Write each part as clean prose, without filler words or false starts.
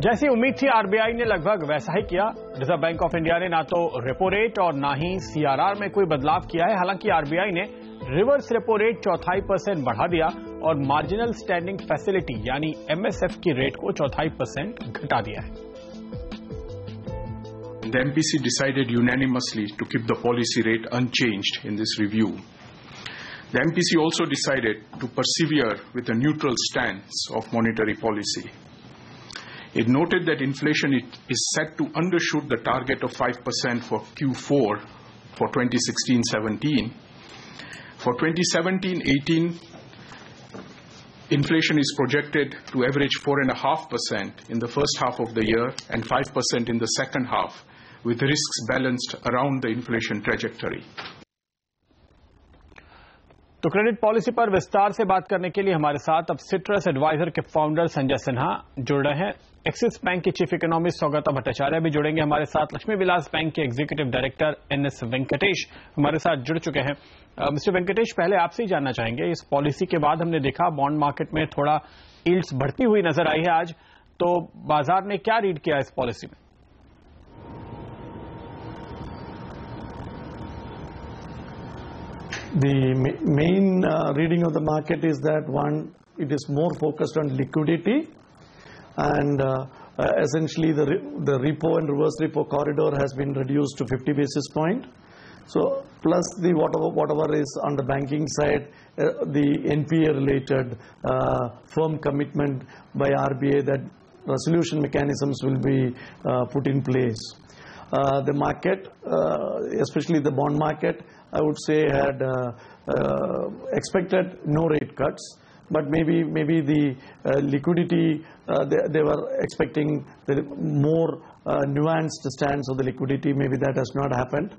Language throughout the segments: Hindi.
जैसी उम्मीद थी आरबीआई ने लगभग वैसा ही किया। रिजर्व बैंक ऑफ इंडिया ने ना तो रेपो रेट और ना ही सीआरआर में कोई बदलाव किया है। हालांकि आरबीआई ने रिवर्स रेपो रेट 0.25% बढ़ा दिया और मार्जिनल स्टैंडिंग फैसिलिटी यानी एमएसएफ की रेट को 0.25% घटा दिया है। The MPC decided unanimously to keep the policy rate unchanged in this review. The MPC also decided to persevere with a neutral stance of monetary policy. It noted that inflation is set to undershoot the target of 5% for Q4 for 2016-17. For 2017-18, inflation is projected to average 4.5% in the first half of the year and 5% in the second half, with risks balanced around the inflation trajectory. तो क्रेडिट पॉलिसी पर विस्तार से बात करने के लिए हमारे साथ अब सिट्रस एडवाइजर के फाउंडर संजय सिन्हा जुड़ रहे हैं। एक्सिस बैंक के चीफ इकोनॉमिस्ट सौगता भट्टाचार्य भी जुड़ेंगे हमारे साथ। लक्ष्मी विलास बैंक के एग्जीक्यूटिव डायरेक्टर एनएस वेंकटेश हमारे साथ जुड़ चुके हैं। मिस्टर वेंकटेश, पहले आपसे ही जानना चाहेंगे, इस पॉलिसी के बाद हमने देखा बॉन्ड मार्केट में थोड़ा यील्ड्स बढ़ती हुई नजर आई है आज, तो बाजार ने क्या रीड किया इस पॉलिसी में? The main reading of the market is that one, it is more focused on liquidity, and essentially the repo and reverse repo corridor has been reduced to 50 basis point. So plus the whatever is on the banking side, the NPA related firm commitment by RBI that resolution mechanisms will be put in place. The market, especially the bond market, I would say had expected no rate cuts, but maybe the liquidity, they were expecting the more nuanced stance of the liquidity. Maybe that has not happened.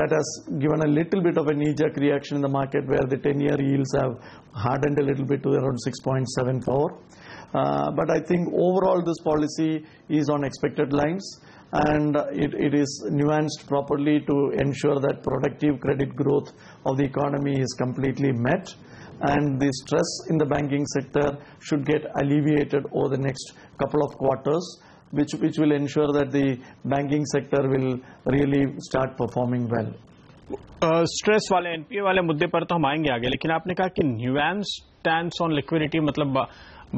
That has given a little bit of a knee-jerk reaction in the market, where the 10-year yields have hardened a little bit to around 6.74. But I think overall this policy is on expected lines, and it is nuanced properly to ensure that productive credit growth of the economy is completely met, and the stress in the banking sector should get alleviated over the next couple of quarters, which will ensure that the banking sector will really start performing well. Stress वाले एनपीए वाले मुद्दे पर तो हम आएंगे आगे, लेकिन आपने कहा कि न्यूएंस स्टैंस ऑन लिक्विडिटी, मतलब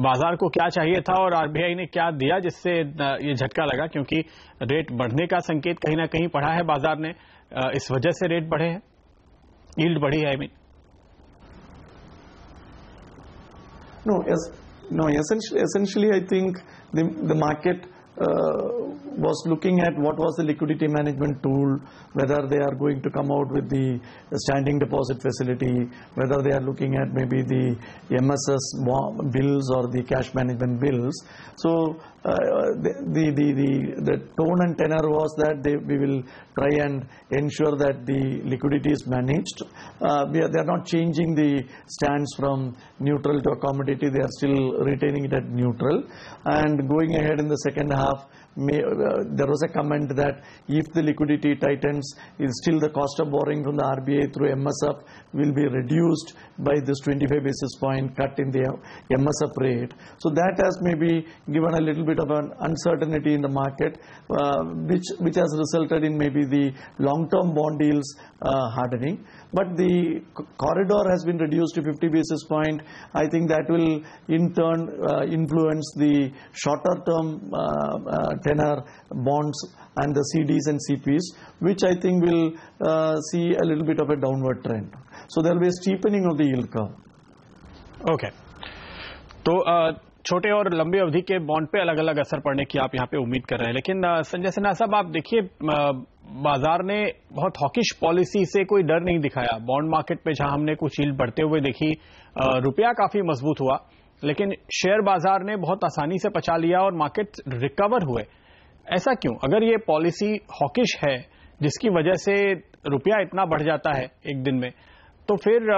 बाजार को क्या चाहिए था और आरबीआई ने क्या दिया जिससे ये झटका लगा, क्योंकि रेट बढ़ने का संकेत कहीं ना कहीं पड़ा है बाजार ने, इस वजह से रेट बढ़े हैं, यील्ड बढ़ी है। No, essentially I think the market was looking at what was the liquidity management tool, whether they are going to come out with the standing deposit facility, whether they are looking at maybe the MSS bills or the cash management bills. So the tone and tenor was that we will try and ensure that the liquidity is managed. They are not changing the stance from neutral to accommodative. They are still retaining it at neutral, and going ahead in the second half, there was a comment that if the liquidity tightens, still the cost of borrowing from the RBI through MSF will be reduced by this 25 basis point cut in the MSF rate. So that has maybe given a little bit of an uncertainty in the market, which has resulted in maybe the long-term bond yields hardening. But the corridor has been reduced to 50 basis point. I think that will in turn influence the shorter term tenor bonds and the CDs and CPs, which I think will see a little bit of a downward trend. So there will be a steepening of the yield curve. Okay. तो छोटे और लंबी अवधि के बॉन्ड पे अलग अलग असर पड़ने की आप यहाँ पे उम्मीद कर रहे हैं, लेकिन संजय सिन्हा साहब, आप देखिए बाजार ने बहुत हॉकिश पॉलिसी से कोई डर नहीं दिखाया। बॉन्ड मार्केट पे जहां हमने कुछ यील्ड बढ़ते हुए देखी, रुपया काफी मजबूत हुआ, लेकिन शेयर बाजार ने बहुत आसानी से पचा लिया और मार्केट रिकवर हुए। ऐसा क्यों? अगर ये पॉलिसी हॉकिश है जिसकी वजह से रुपया इतना बढ़ जाता है एक दिन में, तो फिर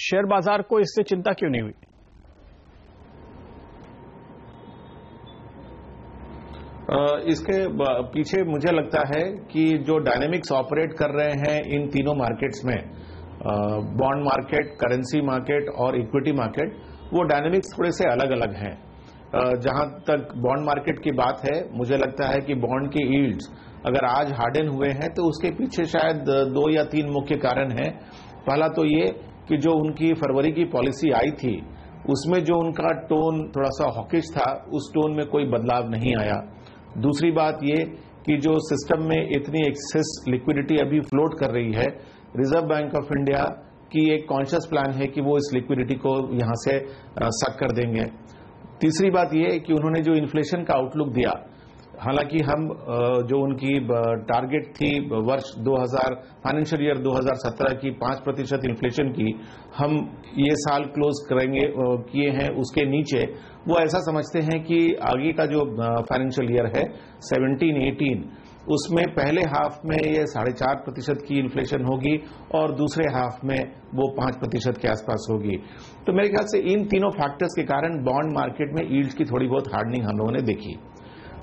शेयर बाजार को इससे चिंता क्यों नहीं हुई? इसके पीछे मुझे लगता है कि जो डायनेमिक्स ऑपरेट कर रहे हैं इन तीनों मार्केट्स में, बॉन्ड मार्केट, करेंसी मार्केट और इक्विटी मार्केट, वो डायनेमिक्स थोड़े से अलग अलग हैं। जहां तक बॉन्ड मार्केट की बात है, मुझे लगता है कि बॉन्ड के यील्ड्स अगर आज हार्डन हुए हैं तो उसके पीछे शायद 2 या 3 मुख्य कारण हैं। पहला तो ये कि जो उनकी फरवरी की पॉलिसी आई थी उसमें जो उनका टोन थोड़ा सा हॉकिश था, उस टोन में कोई बदलाव नहीं आया। दूसरी बात ये कि जो सिस्टम में इतनी एक्सेस लिक्विडिटी अभी फ्लोट कर रही है, रिजर्व बैंक ऑफ इंडिया की एक कॉन्शियस प्लान है कि वो इस लिक्विडिटी को यहां से सक कर देंगे। तीसरी बात ये कि उन्होंने जो इन्फ्लेशन का आउटलुक दिया, हालांकि हम जो उनकी टारगेट थी वर्ष 2000 फाइनेंशियल ईयर 2017 की 5% इन्फ्लेशन की, हम ये साल क्लोज करेंगे किए हैं उसके नीचे। वो ऐसा समझते हैं कि आगे का जो फाइनेंशियल ईयर है 17-18, उसमें पहले हाफ में ये 4.5% की इन्फ्लेशन होगी और दूसरे हाफ में वो 5% के आसपास होगी। तो मेरे ख्याल से इन तीनों फैक्टर्स के कारण बॉन्ड मार्केट में यील्ड्स की थोड़ी बहुत हार्डनिंग हम लोगों ने देखी।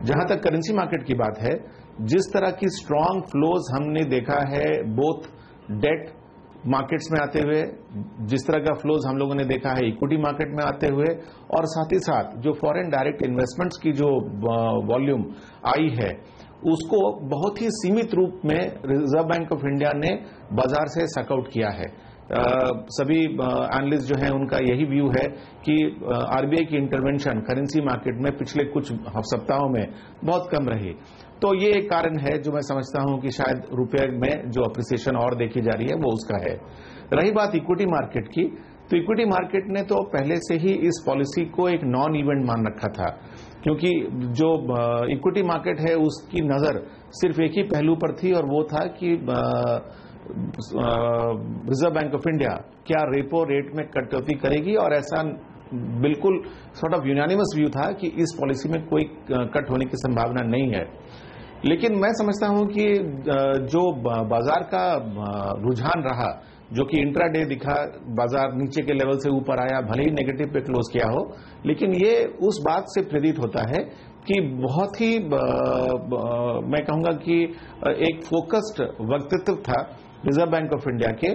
जहां तक करेंसी मार्केट की बात है, जिस तरह की स्ट्रांग फ्लोज हमने देखा है बोथ डेट मार्केट्स में आते हुए, जिस तरह का फ्लोज हम लोगों ने देखा है इक्विटी मार्केट में आते हुए, और साथ ही साथ जो फॉरेन डायरेक्ट इन्वेस्टमेंट्स की जो वॉल्यूम आई है, उसको बहुत ही सीमित रूप में रिजर्व बैंक ऑफ इंडिया ने बाजार से सकआउट किया है। सभी एनालिस्ट जो हैं उनका यही व्यू है कि आरबीआई की इंटरवेंशन करेंसी मार्केट में पिछले कुछ सप्ताहों में बहुत कम रही। तो ये एक कारण है जो मैं समझता हूं कि शायद रुपए में जो अप्रिसिएशन और देखी जा रही है वो उसका है। रही बात इक्विटी मार्केट की, तो इक्विटी मार्केट ने तो पहले से ही इस पॉलिसी को एक नॉन इवेंट मान रखा था, क्योंकि जो इक्विटी मार्केट है उसकी नजर सिर्फ एक ही पहलू पर थी और वो था कि रिजर्व बैंक ऑफ इंडिया क्या रेपो रेट में कटौती करेगी, और ऐसा बिल्कुल सॉर्ट ऑफ यूनानिमस व्यू था कि इस पॉलिसी में कोई कट होने की संभावना नहीं है। लेकिन मैं समझता हूं कि जो बाजार का रुझान रहा, जो कि इंट्राडे दिखा, बाजार नीचे के लेवल से ऊपर आया, भले ही नेगेटिव पे क्लोज किया हो, लेकिन ये उस बात से प्रेरित होता है कि बहुत ही मैं कहूंगा कि एक फोकस्ड वक्तव्य था रिजर्व बैंक ऑफ इंडिया के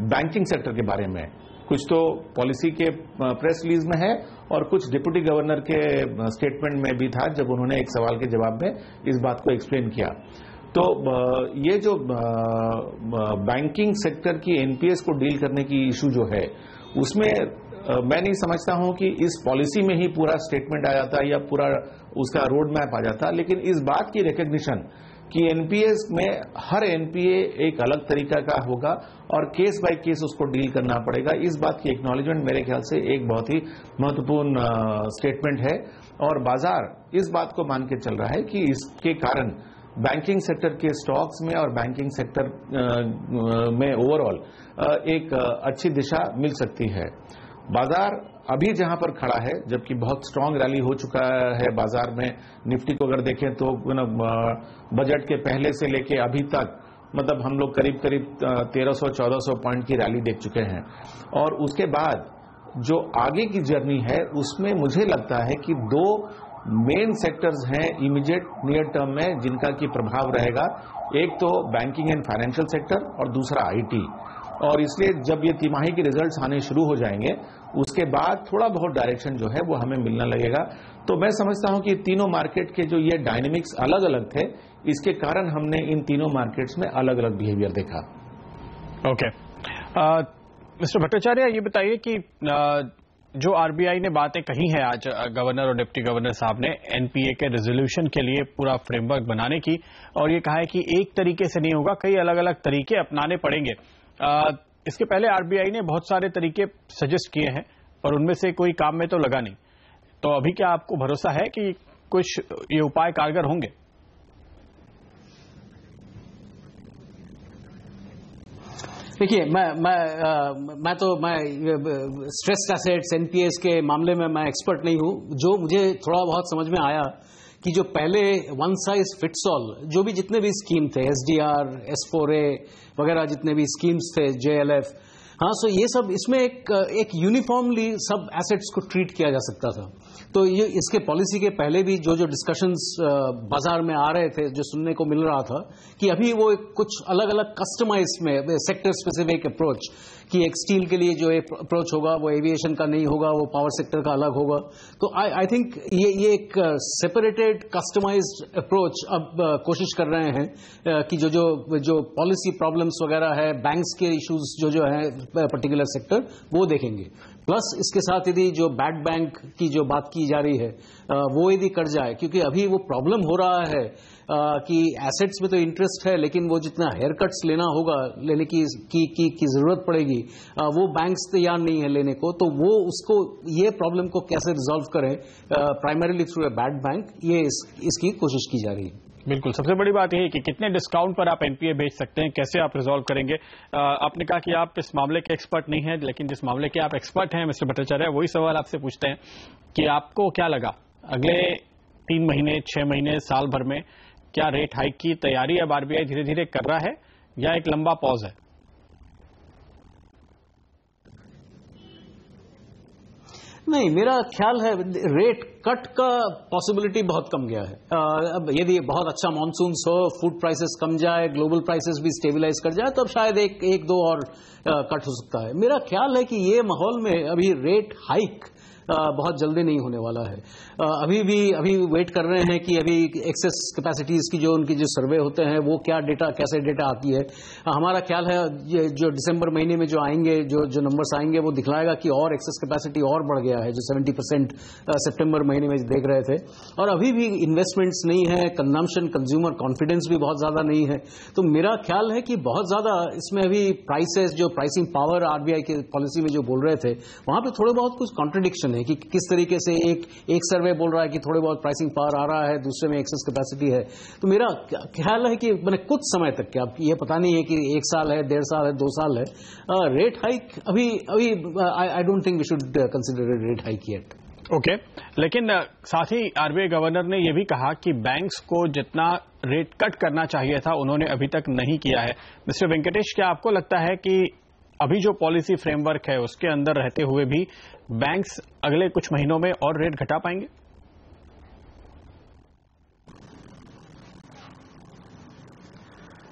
बैंकिंग सेक्टर के बारे में। कुछ तो पॉलिसी के प्रेस रिलीज में है और कुछ डिप्टी गवर्नर के स्टेटमेंट में भी था, जब उन्होंने एक सवाल के जवाब में इस बात को एक्सप्लेन किया। तो ये जो बैंकिंग सेक्टर की एनपीएस को डील करने की इशू जो है, उसमें मैं नहीं समझता हूं कि इस पॉलिसी में ही पूरा स्टेटमेंट आ जाता या पूरा उसका रोड मैप आ जाता, लेकिन इस बात की रिकग्निशन कि एनपीएस में हर एनपीए एक अलग तरीका का होगा और केस बाय केस उसको डील करना पड़ेगा, इस बात की एक्नॉलेजमेंट मेरे ख्याल से एक बहुत ही महत्वपूर्ण स्टेटमेंट है। और बाजार इस बात को मान के चल रहा है कि इसके कारण बैंकिंग सेक्टर के स्टॉक्स में और बैंकिंग सेक्टर में ओवरऑल एक अच्छी दिशा मिल सकती है। बाजार अभी जहां पर खड़ा है, जबकि बहुत स्ट्रांग रैली हो चुका है बाजार में, निफ्टी को अगर देखें तो बजट के पहले से लेके अभी तक मतलब हम लोग करीब करीब 1300-1400 पॉइंट की रैली देख चुके हैं। और उसके बाद जो आगे की जर्नी है उसमें मुझे लगता है कि 2 मेन सेक्टर्स हैं इमीडिएट नियर टर्म में जिनका की प्रभाव रहेगा। एक तो बैंकिंग एंड फाइनेंशियल सेक्टर और दूसरा आईटी। और इसलिए जब ये तिमाही के रिजल्ट्स आने शुरू हो जाएंगे उसके बाद थोड़ा बहुत डायरेक्शन जो है वो हमें मिलने लगेगा। तो मैं समझता हूं कि तीनों मार्केट के जो ये डायनेमिक्स अलग अलग थे, इसके कारण हमने इन तीनों मार्केट्स में अलग अलग बिहेवियर देखा। ओके, मिस्टर भट्टाचार्य, ये बताइए कि जो आरबीआई ने बातें कही हैं आज गवर्नर और डिप्टी गवर्नर साहब ने एनपीए के रेजोल्यूशन के लिए पूरा फ्रेमवर्क बनाने की, और ये कहा है कि एक तरीके से नहीं होगा, कई अलग अलग तरीके अपनाने पड़ेंगे। इसके पहले आरबीआई ने बहुत सारे तरीके सजेस्ट किए हैं और उनमें से कोई काम में तो लगा नहीं, तो अभी क्या आपको भरोसा है कि कुछ ये उपाय कारगर होंगे? देखिए, मैं स्ट्रेस्ड एसेट्स एनपीएस के मामले में मैं एक्सपर्ट नहीं हूं। जो मुझे थोड़ा बहुत समझ में आया कि जो पहले वन साइज फिट्स ऑल जो भी जितने भी स्कीम थे, एसडीआर, S4A वगैरह जितने भी स्कीम्स थे, JLF, हाँ, सो ये सब इसमें एक यूनिफॉर्मली सब एसेट्स को ट्रीट किया जा सकता था। तो ये इसके पॉलिसी के पहले भी जो डिस्कशंस बाजार में आ रहे थे, जो सुनने को मिल रहा था कि अभी वो कुछ अलग अलग कस्टमाइज में सेक्टर स्पेसिफिक अप्रोच, कि एक स्टील के लिए जो अप्रोच होगा वो एविएशन का नहीं होगा, वो पावर सेक्टर का अलग होगा। तो आई थिंक ये एक सेपरेटेड कस्टमाइज्ड अप्रोच अब कोशिश कर रहे हैं कि जो पॉलिसी प्रॉब्लम्स वगैरह है, बैंक्स के इश्यूज जो है पर्टिकुलर सेक्टर, वो देखेंगे। प्लस इसके साथ यदि जो बैड बैंक की जो बात की जा रही है वो यदि कर जाए, क्योंकि अभी वो प्रॉब्लम हो रहा है कि एसेट्स में तो इंटरेस्ट है, लेकिन वो जितना हेयर कट्स लेना होगा, लेने की जरूरत पड़ेगी, वो बैंक्स तैयार नहीं है लेने को। तो वो उसको ये प्रॉब्लम को कैसे रिजॉल्व करें primarily through a bad bank, ये इसकी कोशिश की जा रही है। बिल्कुल, सबसे बड़ी बात यह है कि कितने डिस्काउंट पर आप एनपीए बेच सकते हैं, कैसे आप रिजॉल्व करेंगे। आपने कहा कि आप इस मामले के एक्सपर्ट नहीं हैं, लेकिन जिस मामले के आप एक्सपर्ट हैं मिस्टर भट्टाचार्य, वही सवाल आपसे पूछते हैं कि आपको क्या लगा अगले 3 महीने, 6 महीने, साल भर में क्या रेट हाइक की तैयारी अब आरबीआई धीरे धीरे कर रहा है या एक लंबा पॉज है? नहीं, मेरा ख्याल है रेट कट का पॉसिबिलिटी बहुत कम गया है। अब यदि बहुत अच्छा मॉनसून हो, फूड प्राइसेस कम जाए, ग्लोबल प्राइसेस भी स्टेबलाइज कर जाए, तो अब शायद एक दो और कट हो सकता है। मेरा ख्याल है कि ये माहौल में अभी रेट हाइक बहुत जल्दी नहीं होने वाला है। अभी वेट कर रहे हैं कि अभी एक्सेस कैपेसिटीज की जो उनकी जो सर्वे होते हैं वो कैसे डेटा आती है। हमारा ख्याल है ये जो दिसंबर महीने में जो आएंगे, जो नंबर्स आएंगे, वो दिखलाएगा कि और एक्सेस कैपेसिटी और बढ़ गया है, जो 70% सितंबर महीने में देख रहे थे। और अभी भी इन्वेस्टमेंट्स नहीं है, कंजम्पशन, कंज्यूमर कॉन्फिडेंस भी बहुत ज्यादा नहीं है। तो मेरा ख्याल है कि बहुत ज्यादा इसमें अभी प्राइसेस, जो प्राइसिंग पावर आरबीआई की पॉलिसी में जो बोल रहे थे, वहां पे थोड़े बहुत कुछ कॉन्ट्रडिक्शन है कि किस तरीके से एक सर्वे बोल रहा है कि थोड़े बहुत प्राइसिंग पावर आ रहा है, दूसरे में एक्सेस कैपेसिटी है। तो मेरा ख्याल है कि मैंने कुछ समय तक, क्या ये पता नहीं है कि 1 साल है, 1.5 साल है, 2 साल है, रेट हाइक अभी I don't think we should consider rate hike yet. Okay, लेकिन साथ ही आरबीआई गवर्नर ने यह भी कहा कि बैंक्स को जितना रेट कट करना चाहिए था उन्होंने अभी तक नहीं किया है। मिस्टर वेंकटेश, क्या आपको लगता है कि अभी जो पॉलिसी फ्रेमवर्क है उसके अंदर रहते हुए भी बैंक्स अगले कुछ महीनों में और रेट घटा पाएंगे?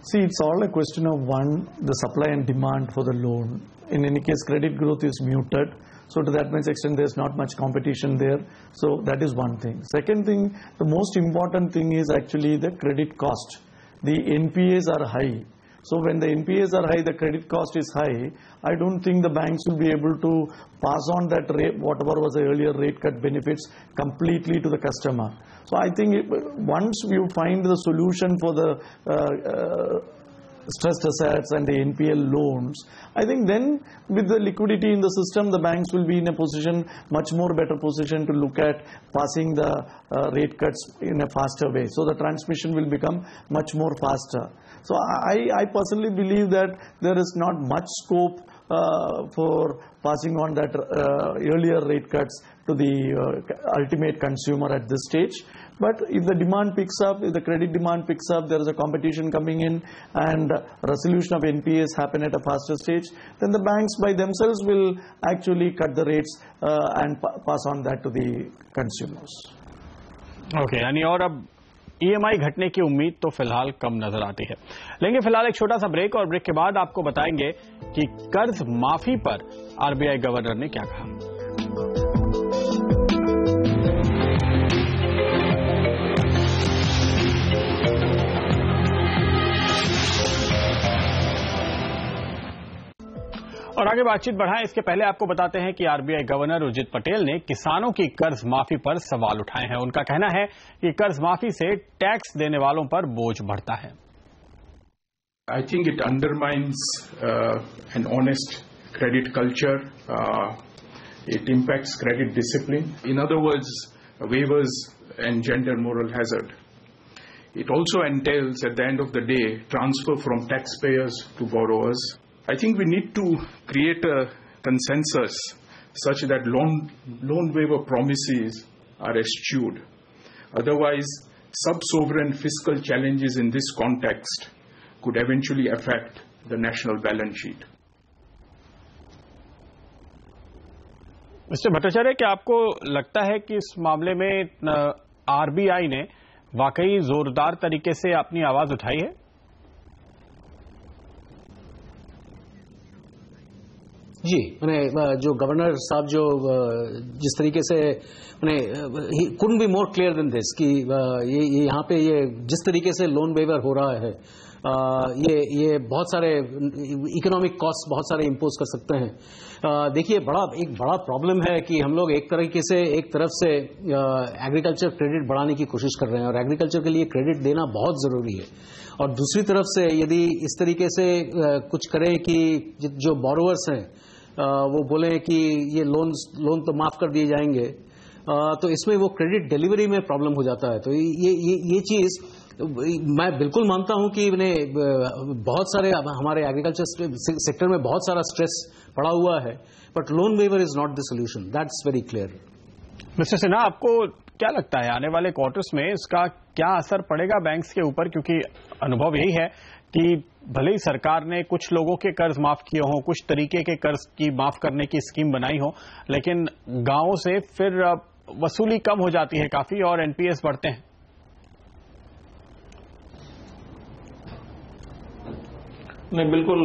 See, it's all a question of one, the supply and demand for the loan. In any case, credit growth is muted. So to that much extent, there's not much competition there. So that is one thing. Second thing, the most important thing is actually the credit cost. The NPAs are high. So when the NPAs are high, the credit cost is high. I don't think the banks will be able to pass on that rate, whatever was the earlier rate cut benefits, completely to the customer. So I think once you find the solution for the stressed assets and the NPL loans, I think then with the liquidity in the system, the banks will be in a position, much more better position to look at passing the rate cuts in a faster way. So the transmission will become much more faster. So I personally believe that there is not much scope for passing on that earlier rate cuts to the ultimate consumer at this stage. But if the demand picks up, if the credit demand picks up, there is a competition coming in and resolution of NPAs happen at a faster stage, then the banks by themselves will actually cut the rates and pass on that to the consumers. Okay, यानी और अब ईएमआई घटने की उम्मीद तो फिलहाल कम नजर आती है। लेंगे फिलहाल एक छोटा सा ब्रेक, और ब्रेक के बाद आपको बताएंगे कि कर्ज माफी पर आरबीआई गवर्नर ने क्या कहा। और आगे बातचीत बढ़ाएं, इसके पहले आपको बताते हैं कि आरबीआई गवर्नर उर्जित पटेल ने किसानों की कर्ज माफी पर सवाल उठाए हैं। उनका कहना है कि कर्ज माफी से टैक्स देने वालों पर बोझ बढ़ता है। I think it undermines an honest credit culture. It impacts credit discipline. In other words, waivers engender moral hazard. It also entails, at the end of the day, transfer from taxpayers to borrowers. I think we need to create a consensus such that loan waiver promises are eschewed. Otherwise, sub-sovereign fiscal challenges in this context could eventually affect the national balance sheet. Mister Bhattacharya, क्या आपको लगता है कि इस मामले में आरबीआई ने वाकई जोरदार तरीके से अपनी आवाज उठाई है? जी, जो गवर्नर साहब जो जिस तरीके से ही couldn't be more clear than this कि ये यहाँ पे ये जिस तरीके से लोन वेवर हो रहा है, ये बहुत सारे इकोनॉमिक कॉस्ट बहुत सारे इंपोज कर सकते हैं। देखिए, एक बड़ा प्रॉब्लम है कि हम लोग एक तरफ से एग्रीकल्चर क्रेडिट बढ़ाने की कोशिश कर रहे हैं और एग्रीकल्चर के लिए क्रेडिट देना बहुत जरूरी है, और दूसरी तरफ से यदि इस तरीके से कुछ करें कि जो बोरोवर्स हैं वो बोले कि ये लोन तो माफ कर दिए जाएंगे, तो इसमें वो क्रेडिट डिलीवरी में प्रॉब्लम हो जाता है। तो ये चीज मैं बिल्कुल मानता हूं कि बहुत सारे हमारे एग्रीकल्चर सेक्टर में बहुत सारा स्ट्रेस पड़ा हुआ है, but loan waiver is not the solution, that's very clear. Mister Sinha, आपको क्या लगता है आने वाले क्वार्टर्स में इसका क्या असर पड़ेगा बैंक्स के ऊपर? क्योंकि अनुभव यही है कि भले ही सरकार ने कुछ लोगों के कर्ज माफ किए हों, कुछ तरीके के कर्ज की माफ करने की स्कीम बनाई हो, लेकिन गांवों से फिर वसूली कम हो जाती है काफी और एनपीएस बढ़ते हैं। नहीं, बिल्कुल,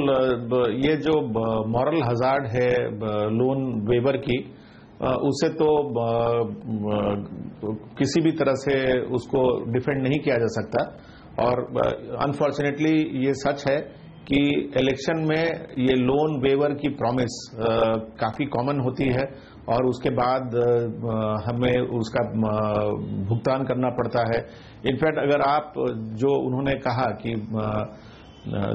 ये जो मॉरल हजार्ड है लोन वेवर की, उसे तो किसी भी तरह से उसको डिफेंड नहीं किया जा सकता। और अनफॉर्चुनेटली ये सच है कि इलेक्शन में ये लोन वेवर की प्रॉमिस काफी कॉमन होती है और उसके बाद हमें उसका भुगतान करना पड़ता है। इनफैक्ट अगर आप जो उन्होंने कहा कि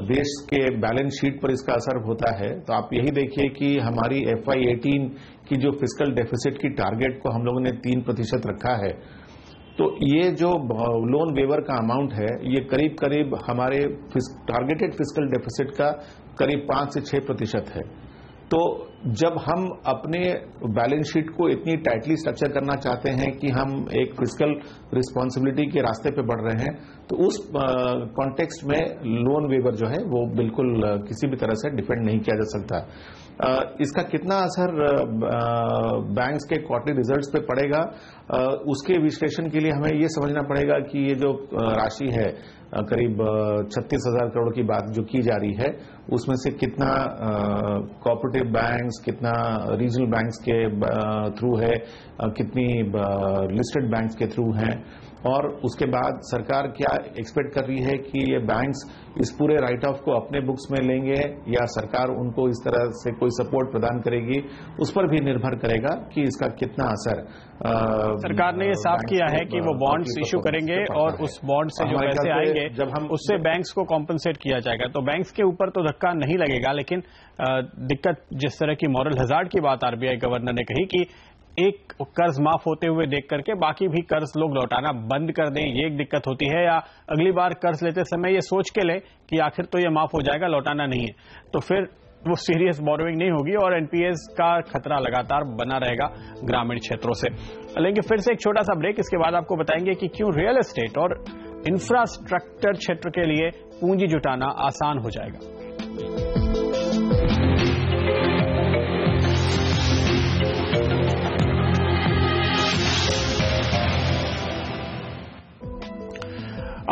देश के बैलेंस शीट पर इसका असर होता है, तो आप यही देखिए कि हमारी FY18 की जो फिस्कल डेफिसिट की टारगेट को हम लोगों ने 3% रखा है, तो ये जो लोन वेवर का अमाउंट है ये करीब करीब हमारे टारगेटेड फिस्कल डेफिसिट का करीब 5 से 6% है। तो जब हम अपने बैलेंस शीट को इतनी टाइटली स्ट्रक्चर करना चाहते हैं कि हम एक फिस्कल रिस्पॉन्सिबिलिटी के रास्ते पे बढ़ रहे हैं, तो उस कॉन्टेक्स्ट में लोन वेवर जो है वो बिल्कुल किसी भी तरह से डिफेंड नहीं किया जा सकता। इसका कितना असर बैंक्स के क्वार्टरली रिजल्ट्स पे पड़ेगा, उसके विश्लेषण के लिए हमें ये समझना पड़ेगा कि ये जो राशि है करीब 36,000 करोड़ की बात जो की जा रही है, उसमें से कितना कोऑपरेटिव बैंक्स, कितना रीजनल बैंक्स के थ्रू है, कितनी लिस्टेड बैंक्स के थ्रू हैं, और उसके बाद सरकार क्या एक्सपेक्ट कर रही है कि ये बैंक्स इस पूरे राइट ऑफ को अपने बुक्स में लेंगे या सरकार उनको इस तरह से कोई सपोर्ट प्रदान करेगी, उस पर भी निर्भर करेगा कि इसका कितना असर। सरकार ने ये साफ किया है कि वो बॉन्ड्स इशू करेंगे और उस बॉन्ड से जो पैसे आएंगे जब हम उससे बैंक्स को कॉम्पनसेट किया जाएगा। तो बैंक्स के ऊपर तो धक्का नहीं लगेगा, लेकिन दिक्कत जिस तरह की मॉरल हजार्ड की बात आरबीआई गवर्नर ने कही कि एक कर्ज माफ होते हुए देख करके बाकी भी कर्ज लोग लौटाना बंद कर दें, ये एक दिक्कत होती है, या अगली बार कर्ज लेते समय ये सोच के ले कि आखिर तो ये माफ हो जाएगा, लौटाना नहीं है, तो फिर वो सीरियस बोरोइंग नहीं होगी और एनपीएस का खतरा लगातार बना रहेगा ग्रामीण क्षेत्रों से। लेंगे फिर से एक छोटा सा ब्रेक, इसके बाद आपको बताएंगे कि क्यों रियल एस्टेट और इंफ्रास्ट्रक्चर क्षेत्र के लिए पूंजी जुटाना आसान हो जाएगा।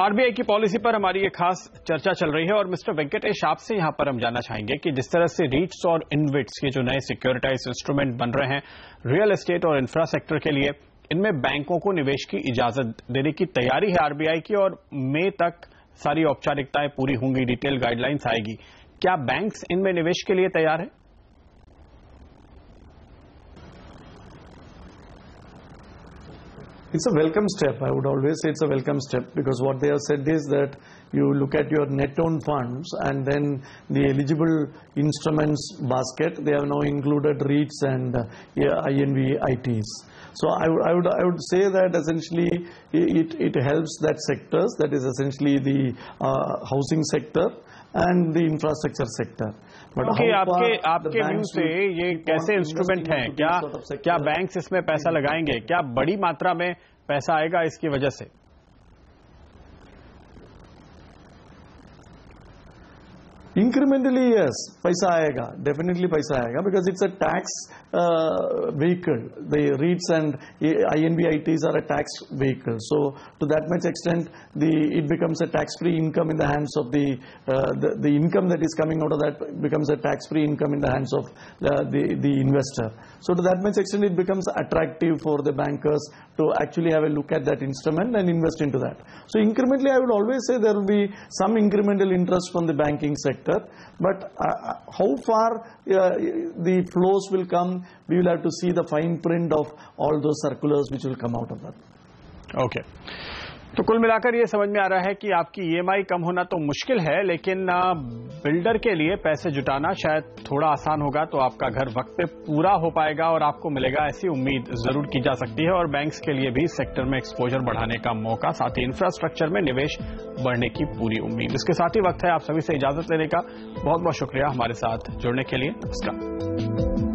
आरबीआई की पॉलिसी पर हमारी ये खास चर्चा चल रही है और मिस्टर वेंकटेश, आपसे यहां पर हम जानना चाहेंगे कि जिस तरह से रीट्स और इनविट्स के जो नए सिक्योरिटाइज इंस्ट्रूमेंट बन रहे हैं रियल एस्टेट और इंफ्रा सेक्टर के लिए, इनमें बैंकों को निवेश की इजाजत देने की तैयारी है आरबीआई की और मई तक सारी औपचारिकताएं पूरी होंगी, डिटेल गाइडलाइंस आएगी। क्या बैंक्स इनमें निवेश के लिए तैयार है? It's a welcome step. I would always say it's a welcome step, because what they have said is that you look at your net own funds and then the eligible instruments basket. They have now included REITs and INV ITs. So I would say that essentially it helps that sectors, that is essentially the housing sector and the infrastructure sector. But आपके व्यू से ये कैसे इंस्ट्रूमेंट हैं? क्या बैंक्स इसमें पैसा लगाएंगे? क्या बड़ी मात्रा में पैसा आएगा इसकी वजह से? Incrementally, yes, paisa aayega, definitely paisa aayega, because it's a tax vehicle. The REITs and INB-ITs are a tax vehicle. So to that much extent, it becomes a tax-free income in the hands of the income that is coming out of that becomes a tax-free income in the hands of the investor. So to that much extent, it becomes attractive for the bankers to actually have a look at that instrument and invest into that. So incrementally, I would always say there will be some incremental interest from the banking sector, but how far the flows will come, we will have to see the fine print of all those circulars which will come out of that. Okay. तो कुल मिलाकर ये समझ में आ रहा है कि आपकी ईएमआई कम होना तो मुश्किल है, लेकिन बिल्डर के लिए पैसे जुटाना शायद थोड़ा आसान होगा, तो आपका घर वक्त पे पूरा हो पाएगा और आपको मिलेगा, ऐसी उम्मीद जरूर की जा सकती है। और बैंक्स के लिए भी सेक्टर में एक्सपोजर बढ़ाने का मौका, साथ ही इंफ्रास्ट्रक्चर में निवेश बढ़ने की पूरी उम्मीद। इसके साथ ही वक्त है आप सभी से इजाजत लेने का। बहुत बहुत शुक्रिया हमारे साथ जुड़ने के लिए। नमस्कार।